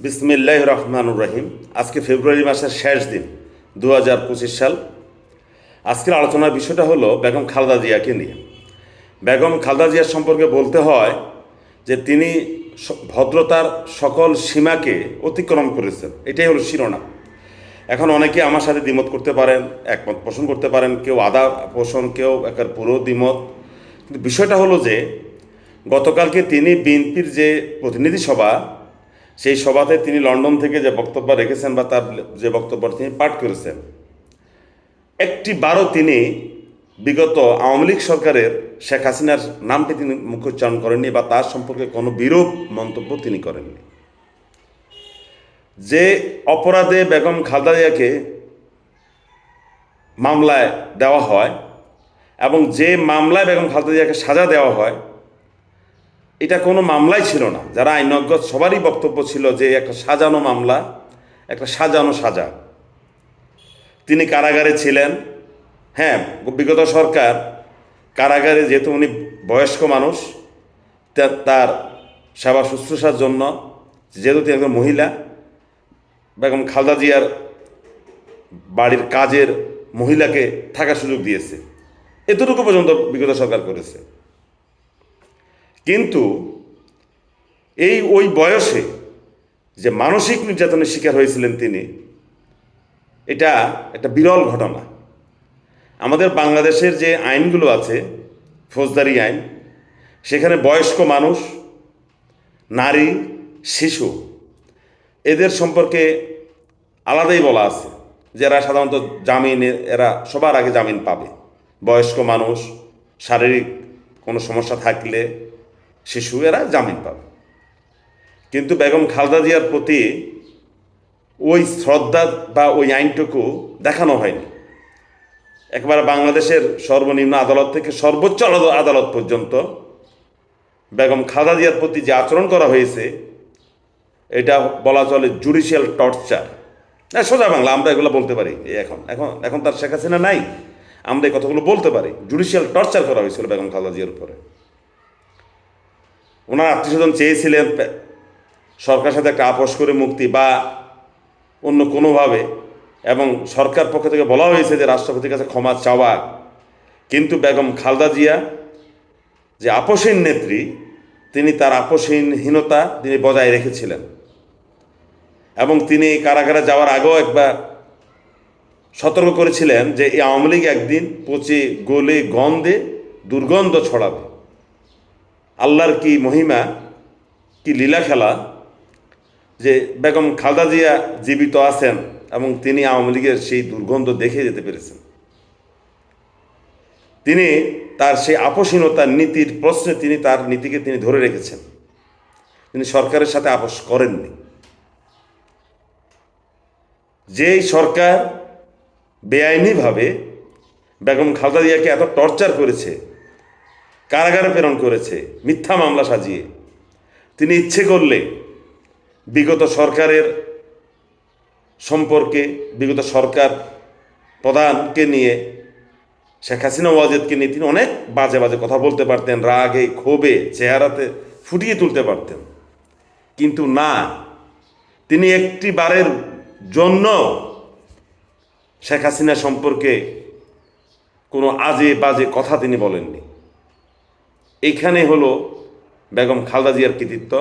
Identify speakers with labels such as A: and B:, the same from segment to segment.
A: বিসমিল্লাহির রহমানুর রহিম। আজকে ফেব্রুয়ারি মাসের শেষ দিন 2025 সাল। আজকের আলোচনার বিষয়টা হলো বেগম খালেদা জিয়াকে নিয়ে। বেগম খালেদা জিয়ার সম্পর্কে বলতে হয় যে তিনি ভদ্রতার সকল সীমাকে অতিক্রম করেছেন, এটাই হলো শিরোনাম। এখন অনেকে আমার সাথে দ্বিমত করতে পারেন, একমত পোষণ করতে পারেন, কেউ আধা পোষণ, কেউ একের পুরো দ্বিমত। কিন্তু বিষয়টা হলো যে গতকালকে তিনি বিএনপির যে প্রতিনিধি সভা, সেই সভাতে তিনি লন্ডন থেকে যে বক্তব্য রেখেছেন বা তার যে বক্তব্য তিনি পাঠ করেছেন, একটি বারও তিনি বিগত আওয়ামী লীগ সরকারের শেখ হাসিনার নামটি তিনি মুখোচ্চারণ করেননি বা তার সম্পর্কে কোনো বিরূপ মন্তব্য তিনি করেননি। যে অপরাধে বেগম খালেদা জিয়াকে মামলায় দেওয়া হয় এবং যে মামলায় বেগম খালেদা জিয়াকে সাজা দেওয়া হয়, এটা কোনো মামলাই ছিল না। যারা আইনজ্ঞ সবারই বক্তব্য ছিল যে একটা সাজানো মামলা, একটা সাজানো সাজা। তিনি কারাগারে ছিলেন। হ্যাঁ, বিগত সরকার কারাগারে, যেহেতু উনি বয়স্ক মানুষ, তার সেবা শুশ্রূষার জন্য, যেহেতু তিনি একজন মহিলা, বেগম খালেদা জিয়ার বাড়ির কাজের মহিলাকে থাকার সুযোগ দিয়েছে। এতটুকু পর্যন্ত বিগত সরকার করেছে। কিন্তু ওই বয়সে যে মানসিক নির্যাতনের শিকার হয়েছিলেন তিনি, এটা একটা বিরল ঘটনা। আমাদের বাংলাদেশের যে আইনগুলো আছে, ফৌজদারি আইন, সেখানে বয়স্ক মানুষ, নারী, শিশু, এদের সম্পর্কে আলাদাই বলা আছে যে এরা সাধারণত এরা সবার আগে জামিন পাবে। বয়স্ক মানুষ, শারীরিক কোনো সমস্যা থাকলে শিশু, এরা জামিন পাবে। কিন্তু বেগম খালেদা জিয়ার প্রতি ওই শ্রদ্ধা বা ওই আইনটুকু দেখানো হয়নি। একবারে বাংলাদেশের সর্বনিম্ন আদালত থেকে সর্বোচ্চ আদালত পর্যন্ত বেগম খালেদা জিয়ার প্রতি যে আচরণ করা হয়েছে, এটা বলা চলে জুডিশিয়াল টর্চার। সোজা বাংলা আমরা এগুলো বলতে পারি। এখন এখন এখন তার শেখ হাসিনা নাই, আমরা এই কথাগুলো বলতে পারি। জুডিশিয়াল টর্চার করা হয়েছিল বেগম খালেদা জিয়ার উপরে। ওনার আত্মীয়স্বজন চেয়েছিলেন সরকার সাথে একটা আপোষ করে মুক্তি বা অন্য কোনোভাবে, এবং সরকার পক্ষ থেকে বলা হয়েছে যে রাষ্ট্রপতির কাছে ক্ষমা চাওয়া। কিন্তু বেগম খালেদা জিয়া যে আপোষহীন নেত্রী, তিনি তার আপোষহীনতা তিনি বজায় রেখেছিলেন। এবং তিনি কারাগারে যাওয়ার আগেও একবার সতর্ক করেছিলেন যে এই আওয়ামী লীগ একদিন পচে গলে গন্ধে দুর্গন্ধ ছড়াবে। আল্লাহর কি মহিমা, কি লীলা খেলা যে বেগম খালেদা জিয়া জীবিত আছেন এবং তিনি আওয়ামী লীগের সেই দুর্গন্ধ দেখে যেতে পেরেছেন। তিনি তার সেই আপোষহীনতার নীতির প্রশ্নে তিনি তার নীতিকে তিনি ধরে রেখেছেন। তিনি সরকারের সাথে আপোষ করেননি। যেই সরকার বেআইনিভাবে বেগম খালেদা জিয়াকে এত টর্চার করেছে, কারাগারে প্রেরণ করেছে মিথ্যা মামলা সাজিয়ে, তিনি ইচ্ছে করলে বিগত সরকারের সম্পর্কে, বিগত সরকার প্রধানকে নিয়ে, শেখ হাসিনা ওয়াজেদকে নিয়ে তিনি অনেক বাজে বাজে কথা বলতে পারতেন, রাগে ক্ষোভে চেহারাতে ফুটিয়ে তুলতে পারতেন। কিন্তু না, তিনি একটি বারের জন্য শেখ হাসিনা সম্পর্কে কোনো আজে বাজে কথা তিনি বলেননি। এইখানে হলো বেগম খালেদা জিয়ার কৃতিত্ব।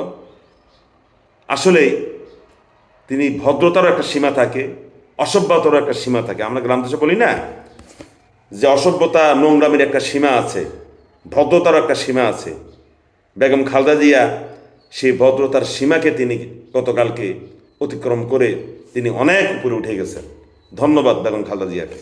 A: আসলেই তিনি ভদ্রতারও একটা সীমা থাকে, অসভ্যতারও একটা সীমা থাকে। আমরা গ্রাম দেশে বলি না যে অসভ্যতা নোংরামির একটা সীমা আছে, ভদ্রতারও একটা সীমা আছে। বেগম খালেদা জিয়া সেই ভদ্রতার সীমাকে তিনি গতকালকে অতিক্রম করে তিনি অনেক উপরে উঠে গেছেন। ধন্যবাদ বেগম খালেদা জিয়াকে।